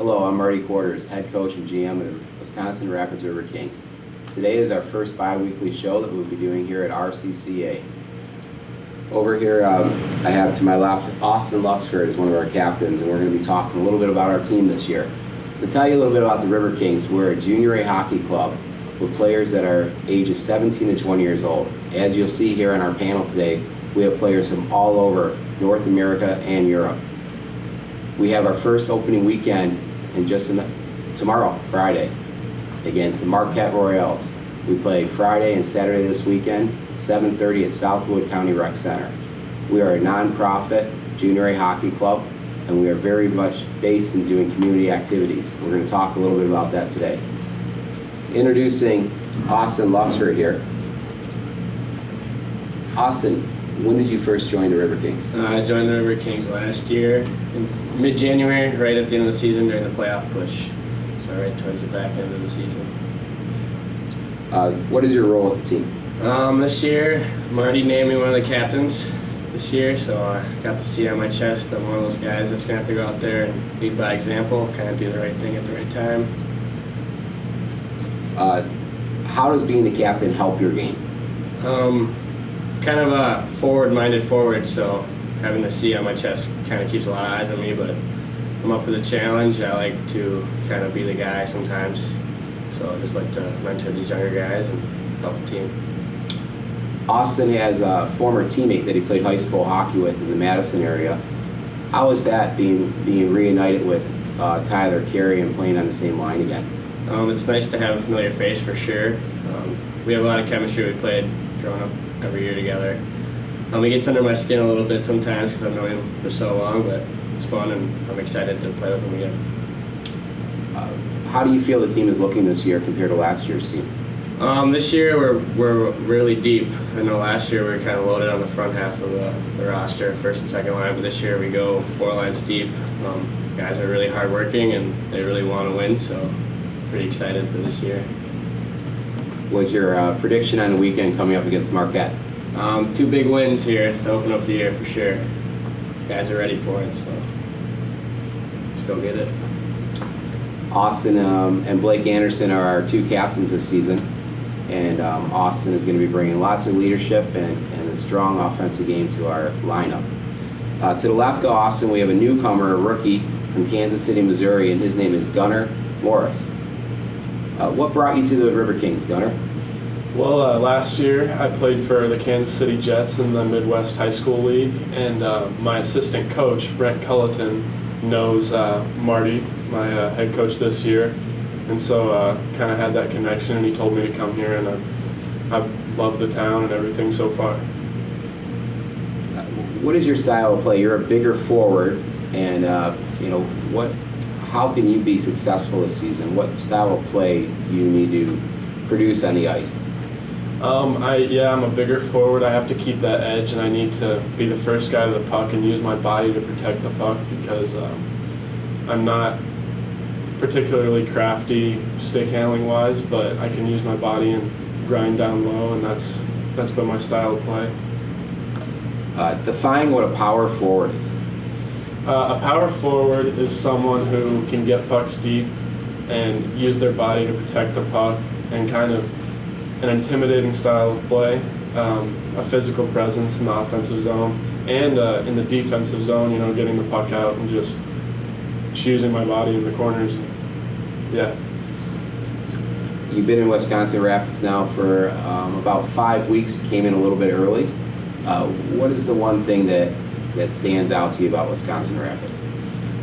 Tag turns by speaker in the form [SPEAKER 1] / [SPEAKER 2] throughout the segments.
[SPEAKER 1] Hello, I'm Marty Quarters, head coach and GM of Wisconsin Rapids Riverkings. Today is our first bi-weekly show that we'll be doing here at RCCA. Over here, I have to my left Austin Luxford is one of our captains, and we're going to be talking a little bit about our team this year. To tell you a little bit about the Riverkings, we're a junior A hockey club with players that are ages 17 to 20 years old. As you'll see here on our panel today, we have players from all over North America and Europe. We have our first opening weekend tomorrow, Friday, against the Marquette Royals. We play Friday and Saturday this weekend, 7:30 at Southwood County Rec Center. We are a non-profit junior A hockey club, and we are very much based in doing community activities. We're going to talk a little bit about that today. Introducing Austin Luxford here. Austin, when did you first join the Riverkings?
[SPEAKER 2] I joined the Riverkings last year, in mid-January, right at the end of the season during the playoff push. So right towards the back end of the season.
[SPEAKER 1] What is your role with the team?
[SPEAKER 2] This year, Marty named me one of the captains this year, so I got the C on my chest. I'm one of those guys that's going to have to go out there and lead by example, kind of do the right thing at the right time.
[SPEAKER 1] How does being the captain help your game?
[SPEAKER 2] Kind of a forward-minded forward, so having the C on my chest kind of keeps a lot of eyes on me, but I'm up for the challenge. I like to kind of be the guy sometimes, so I just like to mentor these younger guys and help the team.
[SPEAKER 1] Austin has a former teammate that he played high school hockey with in the Madison area. How is that being reunited with Tyler Carey and playing on the same line again?
[SPEAKER 2] It's nice to have a familiar face for sure. We have a lot of chemistry. We played growing up every year together. He gets under my skin a little bit sometimes because I've known him for so long, but it's fun and I'm excited to play with him again.
[SPEAKER 1] How do you feel the team is looking this year compared to last year's team?
[SPEAKER 2] This year we're really deep. I know last year we were kind of loaded on the front half of the roster, first and second line, but this year we go 4 lines deep. Guys are really hardworking and they really want to win, so pretty excited for this year.
[SPEAKER 1] Was your prediction on the weekend coming up against Marquette?
[SPEAKER 2] 2 big wins here to open up the year for sure. Guys are ready for it, so let's go get it.
[SPEAKER 1] Austin and Blake Anderson are our 2 captains this season, and Austin is going to be bringing lots of leadership and a strong offensive game to our lineup. To the left of Austin, we have a newcomer, a rookie from Kansas City, Missouri, and his name is Gunnar Morris. What brought you to the Riverkings, Gunnar?
[SPEAKER 3] Well, last year I played for the Kansas City Jets in the Midwest High School League, and my assistant coach, Brent Culleton, knows Marty, my head coach this year, and so kind of had that connection, and he told me to come here, and I've loved the town and everything so far.
[SPEAKER 1] What is your style of play? You're a bigger forward, and how can you be successful this season? What style of play do you need to produce on the ice?
[SPEAKER 3] I'm a bigger forward. I have to keep that edge, and I need to be the first guy to the puck and use my body to protect the puck because I'm not particularly crafty stick handling wise, but I can use my body and grind down low, and that's been my style of play.
[SPEAKER 1] Define what a power forward is.
[SPEAKER 3] A power forward is someone who can get pucks deep and use their body to protect the puck, and kind of an intimidating style of play, a physical presence in the offensive zone and in the defensive zone, getting the puck out and just using my body in the corners. Yeah.
[SPEAKER 1] You've been in Wisconsin Rapids now for about 5 weeks. You came in a little bit early. What is the one thing that stands out to you about Wisconsin Rapids?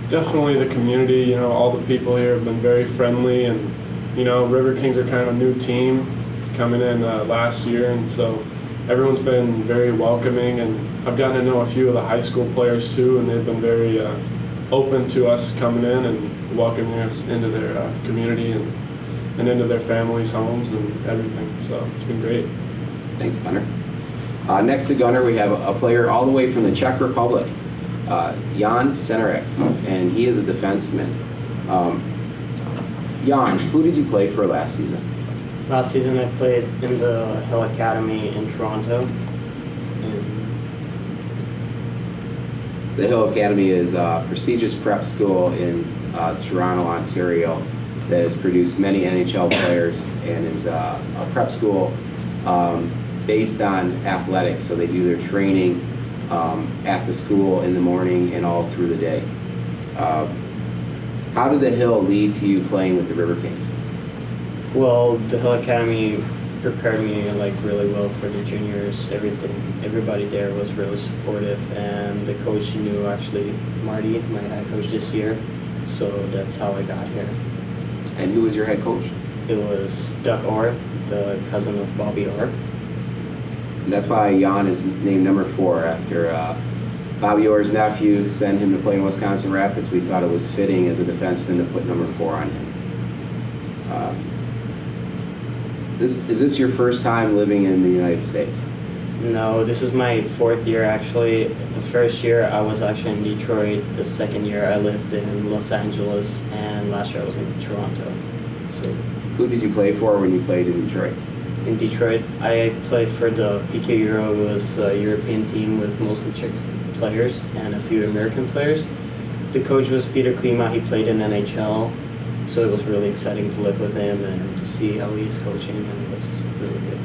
[SPEAKER 3] Definitely the community. All the people here have been very friendly, and Riverkings are kind of a new team coming in last year, and so everyone's been very welcoming, and I've gotten to know a few of the high school players too, and they've been very open to us coming in and welcoming us into their community and into their families' homes and everything, so it's been great.
[SPEAKER 1] Thanks, Gunnar. Next to Gunnar, we have a player all the way from the Czech Republic, Jan Senerek, and he is a defenseman. Jan, who did you play for last season?
[SPEAKER 4] Last season I played in the Hill Academy in Toronto.
[SPEAKER 1] The Hill Academy is a prestigious prep school in Toronto, Ontario that has produced many NHL players and is a prep school based on athletics. So they do their training at the school in the morning and all through the day. How did the Hill lead to you playing with the Riverkings?
[SPEAKER 4] Well, the Hill Academy prepared me like really well for the juniors. Everybody there was really supportive, and the coach he knew actually Marty, my head coach this year. So that's how I got here.
[SPEAKER 1] And who was your head coach?
[SPEAKER 4] It was Doug Orr, the cousin of Bobby Orr.
[SPEAKER 1] And that's why Jan is named number 4 after Bobby Orr's nephew sent him to play in Wisconsin Rapids. We thought it was fitting as a defenseman to put number 4 on him. Is this your first time living in the United States?
[SPEAKER 4] No, this is my 4th year actually. The first year I was actually in Detroit. The second year I lived in Los Angeles, and last year I was in Toronto. So
[SPEAKER 1] Who did you play for when you played in Detroit?
[SPEAKER 4] in Detroit, I played for the PK Euro. It was a European team with mostly Czech players and a few American players. The coach was Peter Klima. He played in NHL, so it was really exciting to live with him and to see how he's coaching, and it was really good.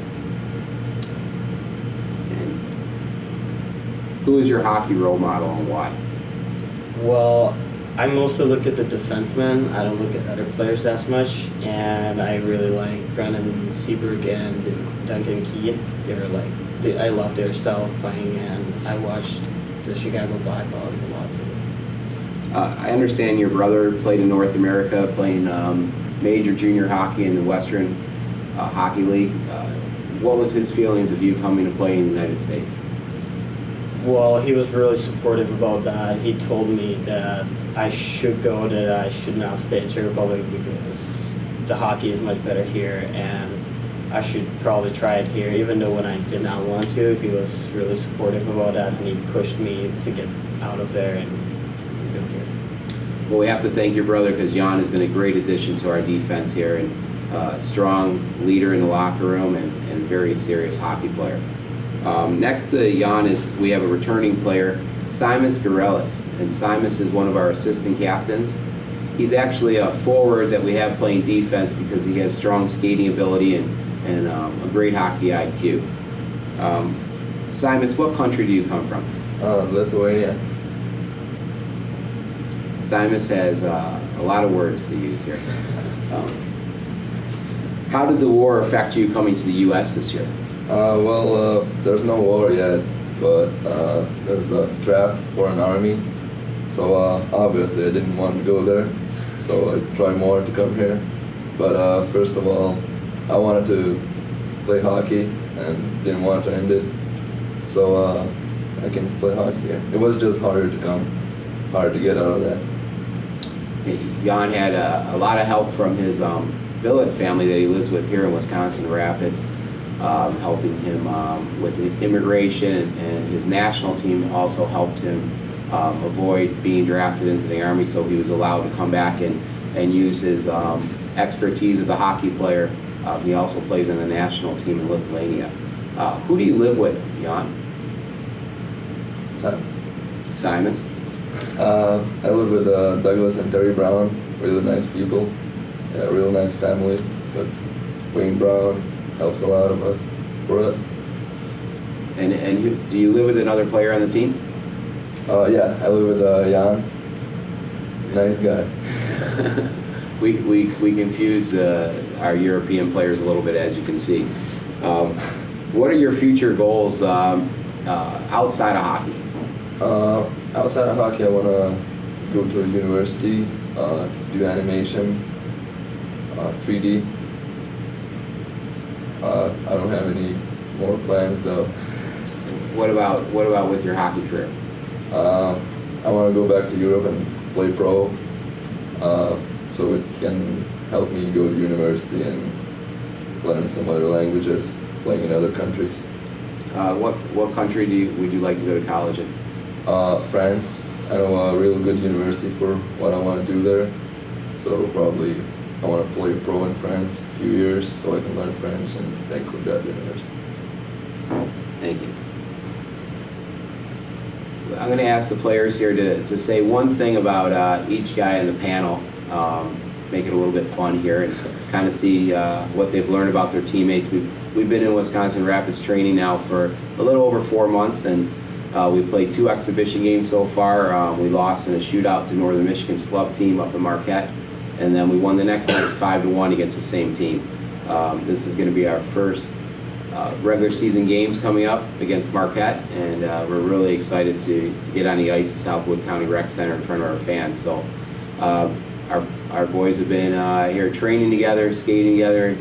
[SPEAKER 1] And who is your hockey role model and why?
[SPEAKER 4] Well, I mostly look at the defensemen. I don't look at other players as much, and I really like Brennan Seabrook and Duncan Keith. I love their style of playing, and I watched the Chicago Blackhawks a lot too.
[SPEAKER 1] I understand your brother played in North America, playing major junior hockey in the Western Hockey League. What was his feelings of you coming to play in the United States?
[SPEAKER 4] Well, he was really supportive about that. He told me that I should go, that I should not stay at Czech Republic because the hockey is much better here, and I should probably try it here. Even though when I did not want to, he was really supportive about that, and he pushed me to get out of there and go here.
[SPEAKER 1] Well, we have to thank your brother because Jan has been a great addition to our defense here, and a strong leader in the locker room and very serious hockey player. Next to Jan we have a returning player, Simas Gorelis, and Simas is one of our assistant captains. He's actually a forward that we have playing defense because he has strong skating ability and a great hockey IQ. Simas, what country do you come from?
[SPEAKER 5] Lithuania.
[SPEAKER 1] Simas has a lot of words to use here. How did the war affect you coming to the U.S. this year?
[SPEAKER 5] There's no war yet, but there's a draft for an army. So obviously I didn't want to go there, so I tried more to come here. But first of all, I wanted to play hockey and didn't want to end it, so I can play hockey here. It was just harder to come, hard to get out of that.
[SPEAKER 1] Jan had a lot of help from his billet family that he lives with here in Wisconsin Rapids, helping him with immigration, and his national team also helped him avoid being drafted into the Army, so he was allowed to come back and use his expertise as a hockey player. He also plays on the national team in Lithuania. Who do you live with, Jan? Simas?
[SPEAKER 5] I live with Douglas and Terry Brown, really nice people, yeah, real nice family, but Wayne Brown helps a lot of us, for us.
[SPEAKER 1] And do you live with another player on the team?
[SPEAKER 5] Yeah, I live with Jan, nice guy.
[SPEAKER 1] we confuse our European players a little bit, as you can see. What are your future goals outside of hockey?
[SPEAKER 5] Outside of hockey, I want to go to a university, do animation, 3D. I don't have any more plans though.
[SPEAKER 1] What about with your hockey career?
[SPEAKER 5] I want to go back to Europe and play pro, so it can help me go to university and learn some other languages, playing in other countries.
[SPEAKER 1] What country would you like to go to college in?
[SPEAKER 5] France. I know a real good university for what I want to do there, so probably I want to play pro in France a few years so I can learn French and then go to that university.
[SPEAKER 1] Thank you. I'm going to ask the players here to say one thing about each guy in the panel, make it a little bit fun here, and kind of see what they've learned about their teammates. We've been in Wisconsin Rapids training now for a little over 4 months, and we played 2 exhibition games so far. We lost in a shootout to Northern Michigan's club team up in Marquette, and then we won the next night 5-1 against the same team. This is going to be our first regular season games coming up against Marquette, and we're really excited to get on the ice at Southwood County Rec Center in front of our fans. So our boys have been here training together, skating together,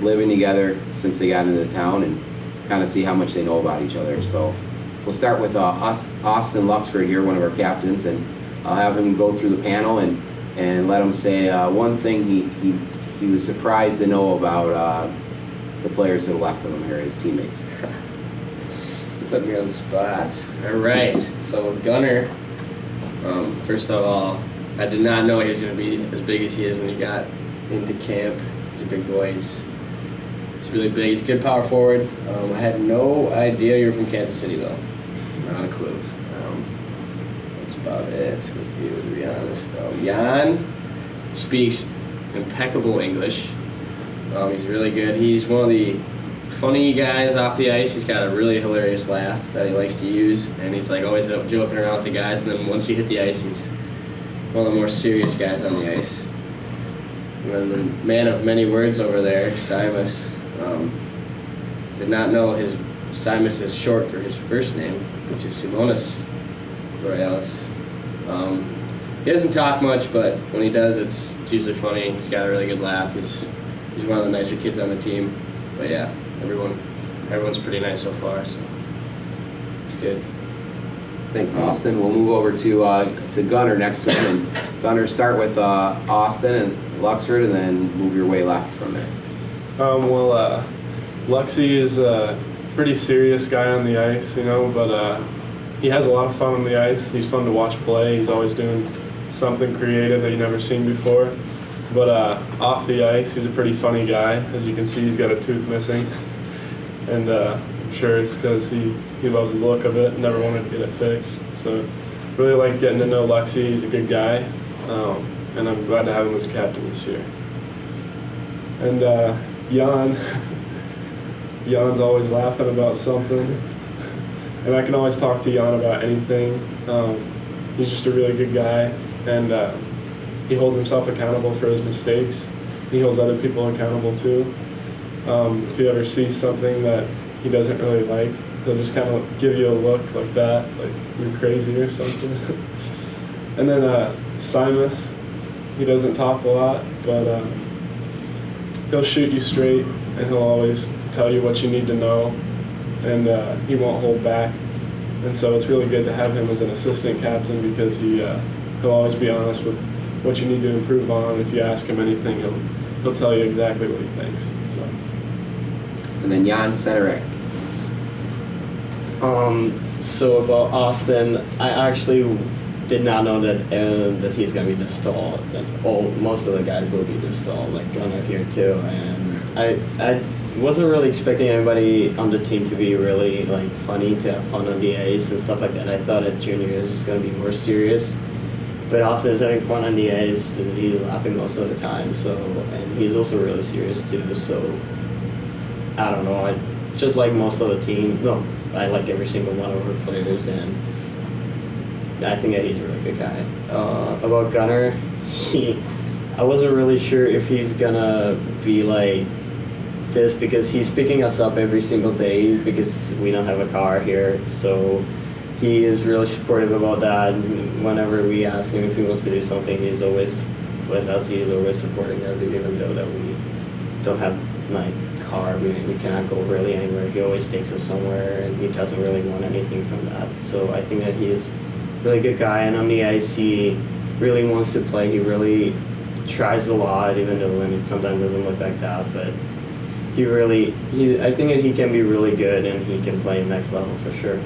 [SPEAKER 1] living together since they got into town, and kind of see how much they know about each other. So we'll start with Austin Luxford here, one of our captains, and I'll have him go through the panel and let him say one thing he was surprised to know about the players to the left of him here, his teammates.
[SPEAKER 2] You put me on the spot. All right. So with Gunner, first of all, I did not know he was going to be as big as he is when he got into camp. He's a big boy. He's really big. He's a good power forward. I had no idea you were from Kansas City, though. Not a clue. That's about it with you, to be honest. Jan speaks impeccable English. He's really good. He's one of the funny guys off the ice. He's got a really hilarious laugh that he likes to use, and he's like always joking around with the guys. And then once you hit the ice, he's one of the more serious guys on the ice. And then the man of many words over there, Simus, did not know Simus is short for his first name, which is Simonas Borealis. He doesn't talk much, but when he does, it's usually funny. He's got a really good laugh. He's one of the nicer kids on the team. But yeah, everyone's pretty nice so far, so it's good.
[SPEAKER 1] Thanks, Austin. We'll move over to Gunner next to him. And Gunner, start with Austin and Luxford, and then move your way left from there.
[SPEAKER 3] Luxie is a pretty serious guy on the ice, but he has a lot of fun on the ice. He's fun to watch play. He's always doing something creative that you've never seen before. But off the ice, he's a pretty funny guy. As you can see, he's got a tooth missing. And I'm sure it's because he loves the look of it and never wanted to get it fixed. So really like getting to know Luxie. He's a good guy. And I'm glad to have him as a captain this year. And Jan, Jan's always laughing about something. And I can always talk to Jan about anything. He's just a really good guy. And he holds himself accountable for his mistakes. He holds other people accountable too. If you ever see something that he doesn't really like, he'll just kind of give you a look like that, like you're crazy or something. And then Simus, he doesn't talk a lot, but he'll shoot you straight, and he'll always tell you what you need to know, and he won't hold back. And so it's really good to have him as an assistant captain, because he'll always be honest with what you need to improve on. If you ask him anything, he'll tell you exactly what he thinks. So.
[SPEAKER 1] And then Jan Cedric.
[SPEAKER 4] So about Austin, I actually did not know that he's gonna be this tall. That most of the guys will be this tall, like Gunnar here too. And I wasn't really expecting anybody on the team to be really like funny, to have fun on the ice and stuff like that. I thought at junior is gonna be more serious. But Austin is having fun on the ice, and he's laughing most of the time. So, and he's also really serious too. So, I don't know. I just like most of the team. No, I like every single one of our players, and I think that he's a really good guy. About Gunnar, I wasn't really sure if he's gonna be like this, because he's picking us up every single day because we don't have a car here. So. He is really supportive about that. Whenever we ask him if he wants to do something, he's always with us. He's always supporting us, even though that we don't have like car. We cannot go really anywhere. He always takes us somewhere, and he doesn't really want anything from that. So I think that he is a really good guy. And on the ice, he really wants to play. He really tries a lot, even though sometimes doesn't look like that. But I think that he can be really good, and he can play next level for sure.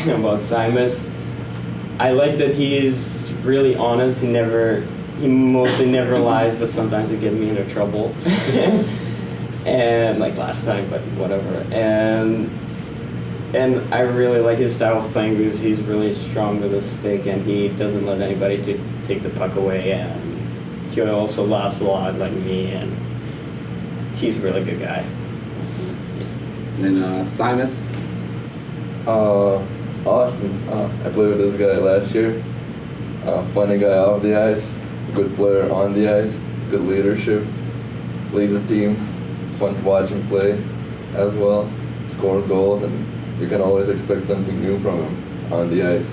[SPEAKER 4] About Simus, I like that he is really honest. He mostly never lies, but sometimes he gets me into trouble. And like last time, but whatever. And And I really like his style of playing because he's really strong with his stick and he doesn't let anybody to take the puck away, and he also laughs a lot like me, and he's a really good guy.
[SPEAKER 1] And then Simus.
[SPEAKER 5] Austin. I played with this guy last year. Funny guy off the ice, good player on the ice, good leadership, leads the team, fun to watch him play as well, scores goals, and you can always expect something new from him on the ice.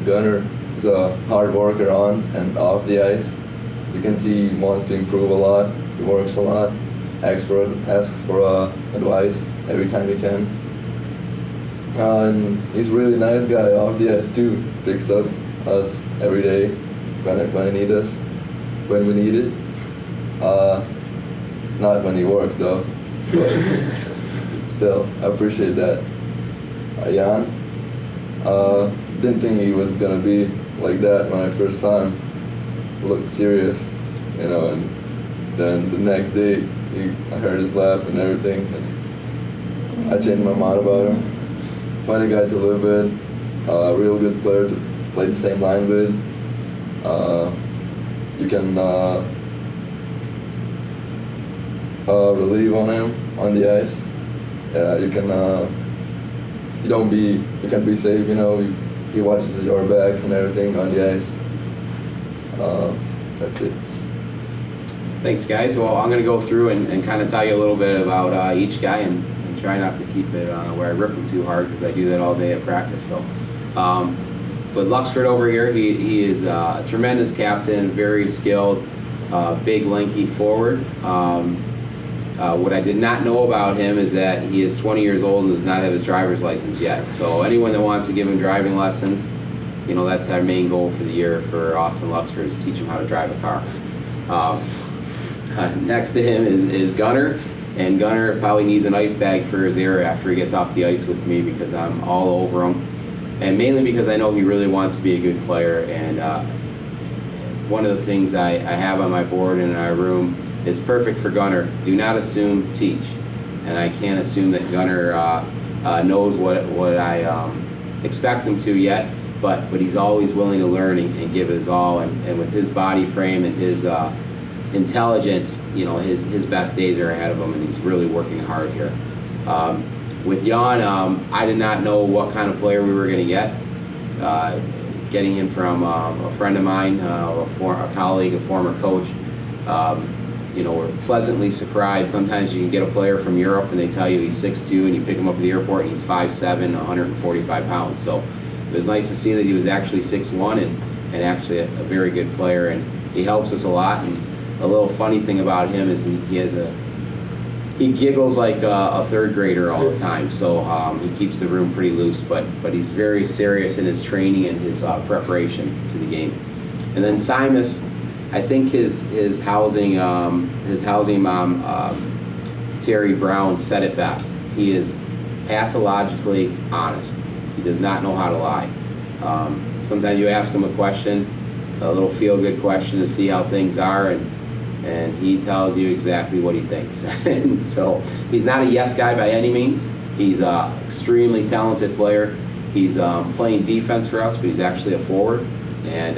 [SPEAKER 5] Gunnar is a hard worker on and off the ice. You can see he wants to improve a lot, he works a lot, asks for advice every time he can. And he's a really nice guy off the ice too. Picks up us every day when I need us, when we need it. Not when he works though. But still, I appreciate that. Jan, didn't think he was gonna be like that when I first saw him. He looked serious, you know, and then the next day I heard his laugh and everything, and I changed my mind about him. Funny guy to live with, a real good player to play the same line with. You can relieve on him on the ice. You can be safe, you know. He watches your back and everything on the ice. That's it.
[SPEAKER 1] Thanks, guys. Well, I'm going to go through and kind of tell you a little bit about each guy and try not to keep it where I rip them too hard because I do that all day at practice. So, but Luxford over here, he is a tremendous captain, very skilled, big, lanky forward. What I did not know about him is that he is 20 years old and does not have his driver's license yet. So anyone that wants to give him driving lessons, you know, that's our main goal for the year for Austin Luxford, is teach him how to drive a car. Next to him is Gunnar. And Gunnar probably needs an ice bag for his ear after he gets off the ice with me because I'm all over him. And mainly because I know he really wants to be a good player. And one of the things I have on my board in our room is perfect for Gunnar. Do not assume, teach. And I can't assume that Gunnar knows what I expect him to yet, but he's always willing to learn and give his all. And with his body frame and his intelligence, you know, his best days are ahead of him, and he's really working hard here. With Jan, I did not know what kind of player we were going to get. Getting him from a friend of mine, a colleague, a former coach, you know, we're pleasantly surprised. Sometimes you can get a player from Europe and they tell you he's 6'2", and you pick him up at the airport and he's 5'7", 145 pounds. So it was nice to see that he was actually 6'1", and actually a very good player, and he helps us a lot. And a little funny thing about him is he giggles like a third grader all the time, so he keeps the room pretty loose, but he's very serious in his training and his preparation to the game. And then Simus, I think his housing mom, Terry Brown, said it best. He is pathologically honest. He does not know how to lie. Sometimes you ask him a question, a little feel-good question to see how things are, and he tells you exactly what he thinks. And so he's not a yes guy by any means. He's an extremely talented player. He's playing defense for us, but he's actually a forward, and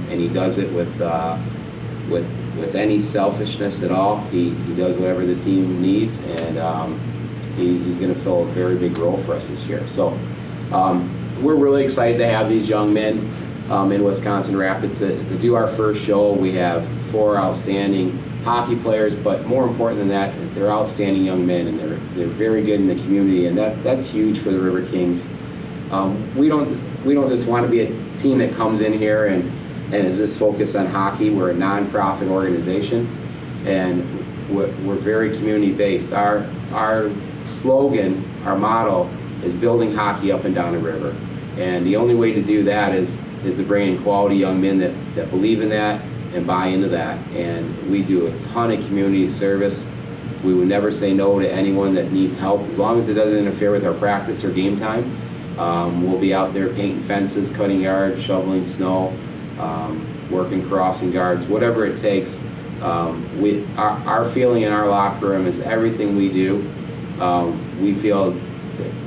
[SPEAKER 1] he does it with any selfishness at all. He does whatever the team needs, and he's going to fill a very big role for us this year. So we're really excited to have these young men in Wisconsin Rapids to do our first show. We have 4 outstanding hockey players, but more important than that, they're outstanding young men, and they're very good in the community, and that's huge for the Riverkings. We don't just want to be a team that comes in here and is just focused on hockey. We're a non-profit organization, and we're very community-based. Our slogan, our motto, is building hockey up and down the river, and the only way to do that is to bring in quality young men that believe in that and buy into that. And we do a ton of community service. We would never say no to anyone that needs help, as long as it doesn't interfere with our practice or game time. We'll be out there painting fences, cutting yards, shoveling snow, working crossing guards, whatever it takes. Our feeling in our locker room is everything we do we feel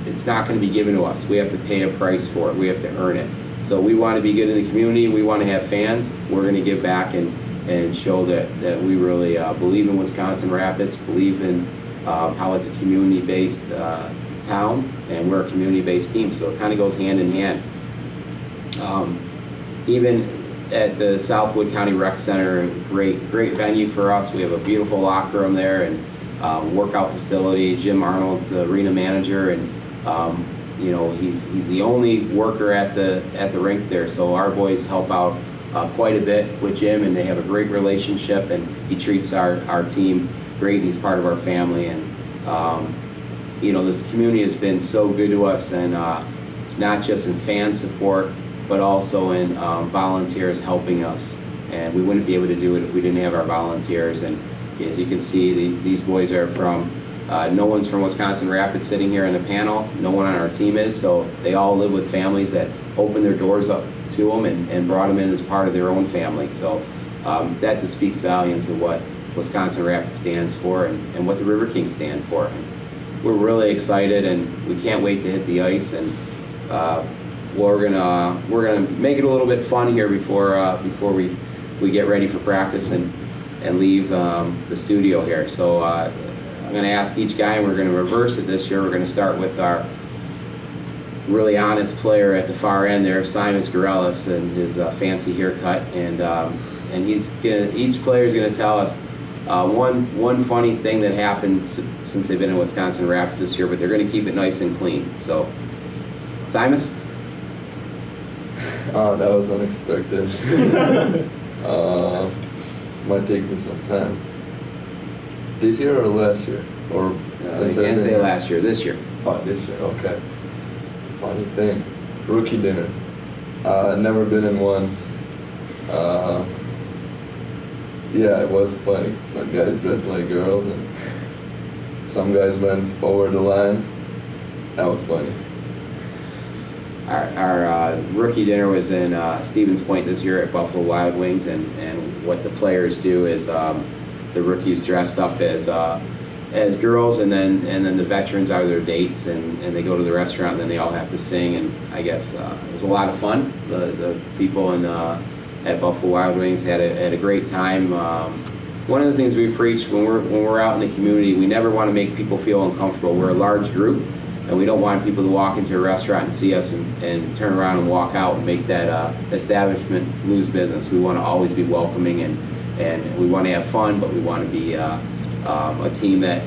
[SPEAKER 1] it's not going to be given to us. We have to pay a price for it. We have to earn it. So we want to be good in the community. We want to have fans. We're going to give back and show that we really believe in Wisconsin Rapids, believe in how it's a community-based town, and we're a community-based team. So it kind of goes hand in hand. Even at the Southwood County Rec Center, great venue for us. We have a beautiful locker room there and workout facility. Jim Arnold's the arena manager, and you know, he's the only worker at the rink there. So our boys help out quite a bit with Jim, and they have a great relationship. And he treats our team great. He's part of our family, and you know, this community has been so good to us, and not just in fan support, but also in volunteers helping us. And we wouldn't be able to do it if we didn't have our volunteers. And as you can see, these boys are from, no one's from Wisconsin Rapids sitting here in the panel. No one on our team is, so they all live with families that open their doors up to them and brought them in as part of their own family. So that just speaks volumes of what Wisconsin Rapids stands for and what the Riverkings stand for. And we're really excited, and we can't wait to hit the ice. And we're gonna make it a little bit fun here before we get ready for practice and leave the studio here. So I'm gonna ask each guy, and we're gonna reverse it this year. We're gonna start with our really honest player at the far end there, Simon Scarellis, and his fancy haircut. And each player is gonna tell us one funny thing that happened since they've been in Wisconsin Rapids this year, but they're gonna keep it nice and clean. So, Simus?
[SPEAKER 5] Oh, that was unexpected. Might take me some time. This year or last year? Or
[SPEAKER 1] You can't say last year, this year.
[SPEAKER 5] Oh, this year, okay. Funny thing, rookie dinner. Never been in one. Yeah, it was funny. Like, guys dressed like girls, and some guys went over the line. That was funny.
[SPEAKER 1] Our rookie dinner was in Stevens Point this year at Buffalo Wild Wings, and what the players do is the rookies dress up as girls, and then the veterans are their dates, and they go to the restaurant, and then they all have to sing. And I guess it was a lot of fun. The people at Buffalo Wild Wings had a great time. One of the things we preach when we're out in the community, we never want to make people feel uncomfortable. We're a large group, and we don't want people to walk into a restaurant and see us and turn around and walk out and make that establishment lose business. We want to always be welcoming, and we want to have fun, but we want to be a team that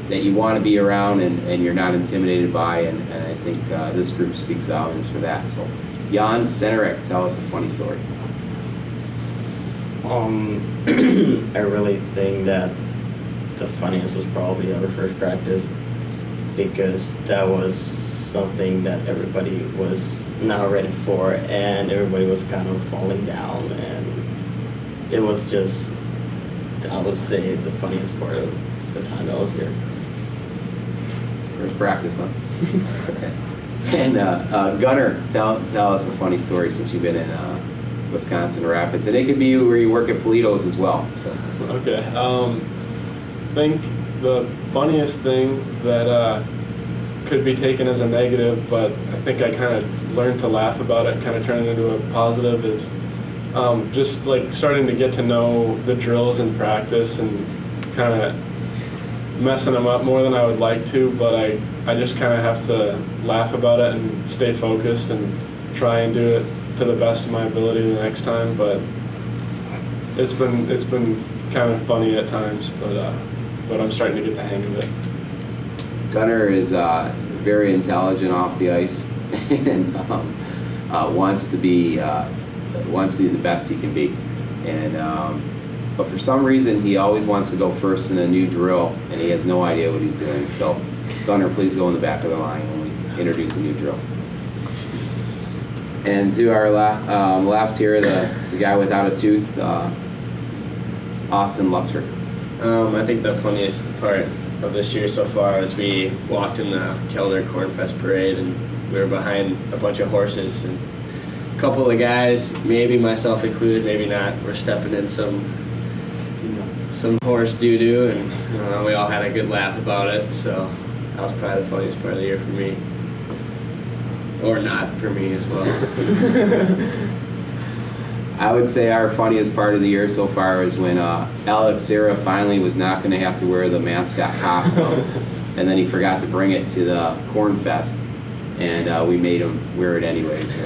[SPEAKER 1] you want to be around and you're not intimidated by, and I think this group speaks volumes for that. So, Jan Centerick, tell us a funny story.
[SPEAKER 4] I really think that the funniest was probably our first practice, because that was something that everybody was not ready for, and everybody was kind of falling down, and it was just, I would say, the funniest part of the time I was here.
[SPEAKER 1] First practice, huh? Okay. And Gunnar, tell us a funny story since you've been in Wisconsin Rapids, and it could be where you work at Politos as well. So.
[SPEAKER 3] Okay. I think the funniest thing that could be taken as a negative, but I think I kind of learned to laugh about it, kind of turn it into a positive, is just like starting to get to know the drills in practice and kind of messing them up more than I would like to, but I just kind of have to laugh about it and stay focused and try and do it to the best of my ability the next time. But it's been kind of funny at times, but I'm starting to get the hang of it.
[SPEAKER 1] Gunnar is very intelligent off the ice and wants to be the best he can be. And but for some reason, he always wants to go first in a new drill, and he has no idea what he's doing. So, Gunnar, please go in the back of the line when we introduce a new drill. And to our left here, the guy without a tooth, Austin Luxford.
[SPEAKER 2] I think the funniest part of this year so far is we walked in the Kelder Cornfest parade, and we were behind a bunch of horses, and a couple of the guys, maybe myself included, maybe not, were stepping in some horse doo-doo, and we all had a good laugh about it. So that was probably the funniest part of the year for me. Or not for me as well.
[SPEAKER 1] I would say our funniest part of the year so far is when Alex Serra finally was not going to have to wear the mascot costume, and then he forgot to bring it to the Corn Fest, and we made him wear it anyways.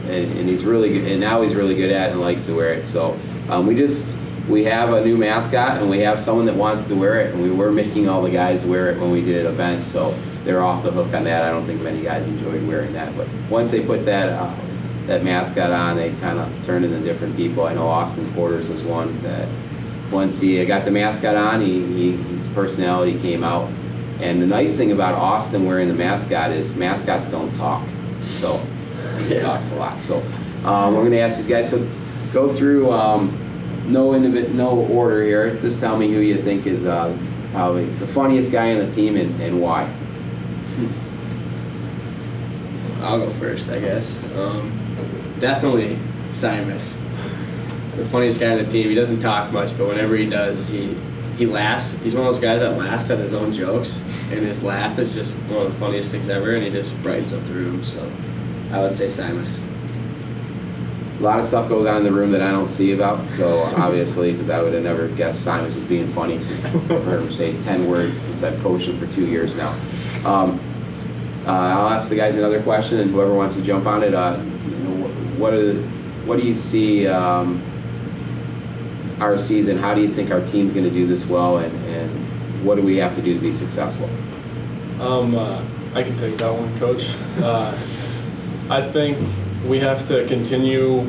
[SPEAKER 1] And he's really good, and now he's really good at it and likes to wear it. So we have a new mascot, and we have someone that wants to wear it, and we were making all the guys wear it when we did events, so they're off the hook on that. I don't think many guys enjoyed wearing that, but once they put that mascot on, they kind of turned into different people. I know Marty Quarters was one that once he got the mascot on, his personality came out. And the nice thing about Austin wearing the mascot is mascots don't talk, so he talks a lot. So we're going to ask these guys. So go through no order here. Just tell me who you think is probably the funniest guy on the team and why.
[SPEAKER 2] I'll go first, I guess. Definitely Simus. The funniest guy on the team. He doesn't talk much, but whenever he does, he laughs. He's one of those guys that laughs at his own jokes, and his laugh is just one of the funniest things ever, and he just brightens up the room. So I would say Simus.
[SPEAKER 1] A lot of stuff goes on in the room that I don't see about, so obviously, because I would have never guessed Simus as being funny, because I've heard him say 10 words since I've coached him for 2 years now. I'll ask the guys another question, and whoever wants to jump on it, what do you see our season? How do you think our team's going to do this well, and what do we have to do to be successful?
[SPEAKER 3] I can take that one, Coach. I think we have to continue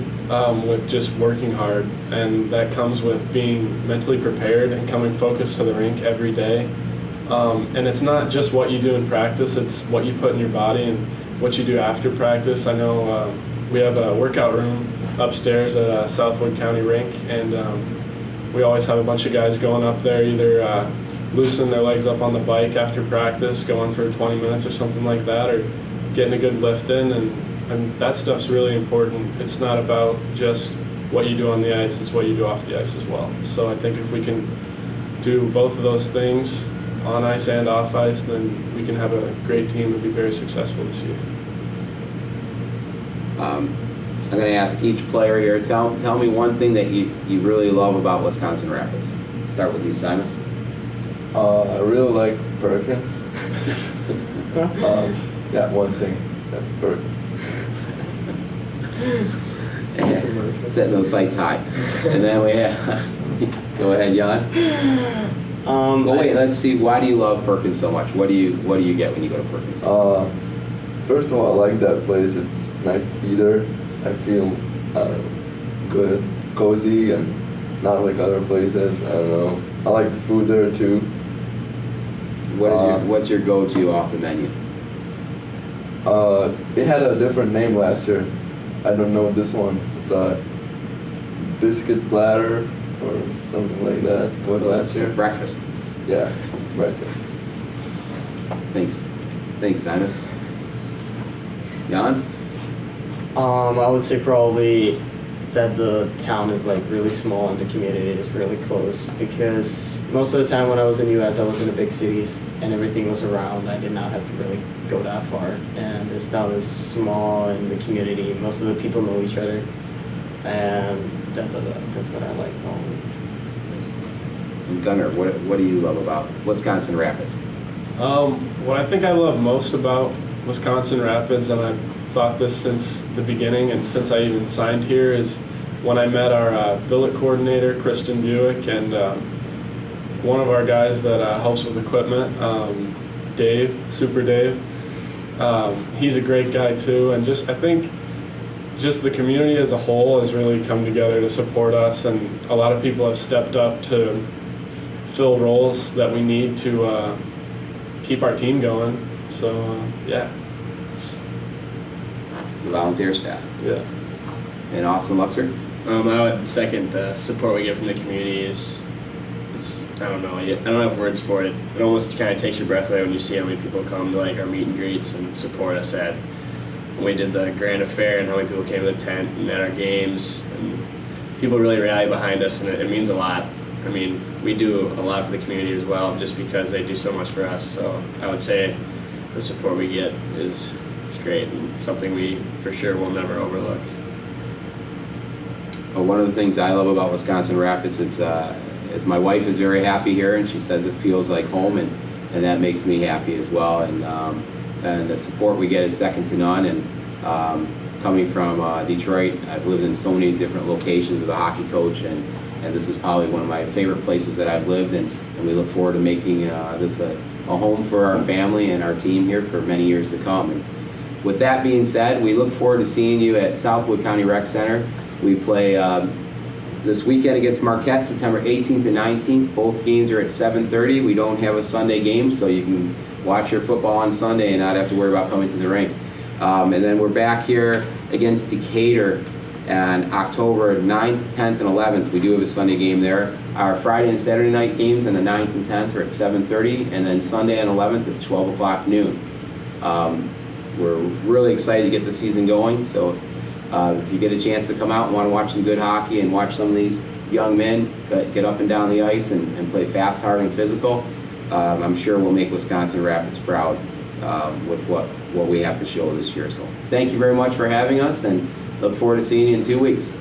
[SPEAKER 3] with just working hard, and that comes with being mentally prepared and coming focused to the rink every day. And it's not just what you do in practice, it's what you put in your body and what you do after practice. I know we have a workout room upstairs at Southwood County Rink, and we always have a bunch of guys going up there, either loosening their legs up on the bike after practice, going for 20 minutes or something like that, or getting a good lift in, and that stuff's really important. It's not about just what you do on the ice, it's what you do off the ice as well. So I think if we can do both of those things, on ice and off ice, then we can have a great team and be very successful this year. I'm
[SPEAKER 1] going to ask each player here, tell me one thing that you really love about Wisconsin Rapids. Start with you, Simus.
[SPEAKER 5] I really like Perkins. Yeah, one thing, Perkins.
[SPEAKER 1] Setting those sights high. And then we have, go ahead, Jan. Wait, let's see. Why do you love Perkins so much? What do you get when you go to Perkins?
[SPEAKER 5] First of all, I like that place. It's nice to be there. I feel good, cozy, and not like other places. I don't know. I like the food there too.
[SPEAKER 1] What's your go-to off the menu?
[SPEAKER 5] It had a different name last year. I don't know this one. It's a biscuit platter or something like that. What last year?
[SPEAKER 1] Breakfast.
[SPEAKER 5] Yeah, breakfast.
[SPEAKER 1] Thanks, Simus. Jan?
[SPEAKER 4] I would say probably that the town is like really small and the community is really close, because most of the time when I was in the US I was in the big cities and everything was around. I did not have to really go that far, and this town is small and the community, most of the people know each other, and that's what I like.
[SPEAKER 1] And Gunnar, what do you love about Wisconsin Rapids?
[SPEAKER 3] What I think I love most about Wisconsin Rapids, and I've thought this since the beginning and since I even signed here, is when I met our billet coordinator, Kristen Buick, and one of our guys that helps with equipment, Dave, Super Dave. He's a great guy too, and I think the community as a whole has really come together to support us, and a lot of people have stepped up to fill roles that we need to keep our team going. So yeah.
[SPEAKER 1] The volunteer staff.
[SPEAKER 3] Yeah.
[SPEAKER 1] And Austin Luxford?
[SPEAKER 2] I would second the support we get from the community. It's I don't know. I don't have words for it. It almost kind of takes your breath away when you see how many people come to like our meet and greets and support us at when we did the grand affair, and how many people came to the tent and at our games. And people really rally behind us, and it means a lot. I mean, we do a lot for the community as well, just because they do so much for us. So I would say the support we get is great and something we for sure will never overlook.
[SPEAKER 1] One of the things I love about Wisconsin Rapids is my wife is very happy here, and she says it feels like home, and that makes me happy as well. And the support we get is second to none. And coming from Detroit, I've lived in so many different locations as a hockey coach, and this is probably one of my favorite places that I've lived, and we look forward to making this a home for our family and our team here for many years to come. And with that being said, we look forward to seeing you at Southwood County Rec Center. We play this weekend against Marquette, September 18th and 19th. Both games are at 7:30. We don't have a Sunday game, so you can watch your football on Sunday and not have to worry about coming to the rink. And then we're back here against Decatur on October 9th, 10th, and 11th. We do have a Sunday game there. Our Friday and Saturday night games on the 9th and 10th are at 7:30, and then Sunday and 11th at 12 o'clock noon. We're really excited to get the season going, so if you get a chance to come out and want to watch some good hockey and watch some of these young men get up and down the ice and play fast, hard, and physical, I'm sure we'll make Wisconsin Rapids proud with what we have to show this year. So thank you very much for having us, and look forward to seeing you in 2 weeks.